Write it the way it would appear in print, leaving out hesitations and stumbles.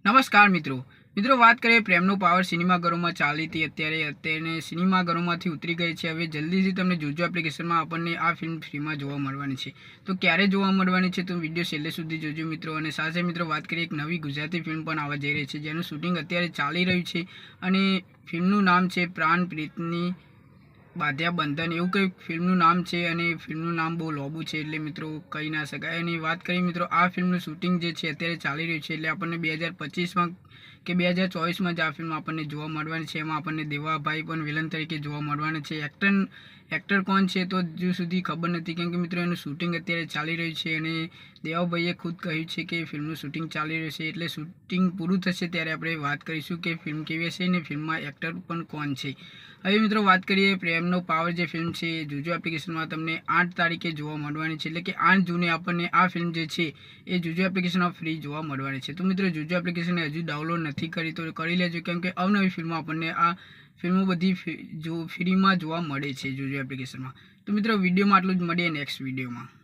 નમસ્કાર મિત્રો વાત કરીએ પ્રેમનો પાવર સિનેમાઘરોમાં ચાલી હતી અત્યારે સિનેમાઘરોમાંથી ઉતરી ગઈ છે। હવે જલ્દીથી તમને જોજો એપ્લિકેશનમાં આપણને આ ફિલ્મ ફ્રીમાં જોવા મળવાની છે। તો ક્યારે જોવા મળવાની છે તો વિડીયો છેલ્લે સુધી જોજો મિત્રો। અને સાથે મિત્રો વાત કરીએ એક નવી ગુજરાતી ફિલ્મ પણ આવવા જઈ રહી છે જેનું શૂટિંગ અત્યારે ચાલી રહ્યું છે અને ફિલ્મનું નામ છે પ્રાણ પ્રીતની બાંધ્યા બંધન એવું કંઈક ફિલ્મનું નામ છે અને ફિલ્મનું નામ બહુ લોબું છે એટલે મિત્રો કહી ના શકાય। અને વાત કરીએ મિત્રો આ ફિલ્મનું શૂટિંગ જે છે અત્યારે ચાલી રહ્યું છે એટલે આપણને 2025માં કે 2024માં જ આ ફિલ્મ આપણને જોવા મળવાની છે। એમાં આપણને દેવાભાઈ પણ વિલન તરીકે જોવા મળવાના છે। એક્ટર કોણ છે તો હજુ સુધી ખબર નથી કેમ કે મિત્રો એનું શૂટિંગ અત્યારે ચાલી રહ્યું છે અને દેવાભાઈએ ખુદ કહ્યું છે કે ફિલ્મનું શૂટિંગ ચાલી રહ્યું છે એટલે શૂટિંગ પૂરું થશે ત્યારે આપણે વાત કરીશું કે ફિલ્મ કેવી હશે અને ફિલ્મમાં એક્ટર પણ કોણ છે। હવે મિત્રો વાત કરીએ પ્રેમનો પાવર જે ફિલ્મ છે જોજો એપ્લિકેશનમાં તમને 8 તારીખે જોવા મળવાની છે એટલે કે 8 જૂને આપણને આ ફિલ્મ જે છે એ જોજો એપ્લિકેશનમાં ફ્રી જોવા મળવાની છે। તો મિત્રો જોજો એપ્લિકેશન હજુ ડાઉનલોડ નથી કરી તો કરી લેજો કેમ કે અવનવી ફિલ્મો આપણને આ ફિલ્મો બધી ફ્રીમાં જોવા મળે છે જોજો એપ્લિકેશનમાં। તો મિત્રો વિડીયોમાં આટલું જ, મળીએ નેક્સ્ટ વિડીયોમાં।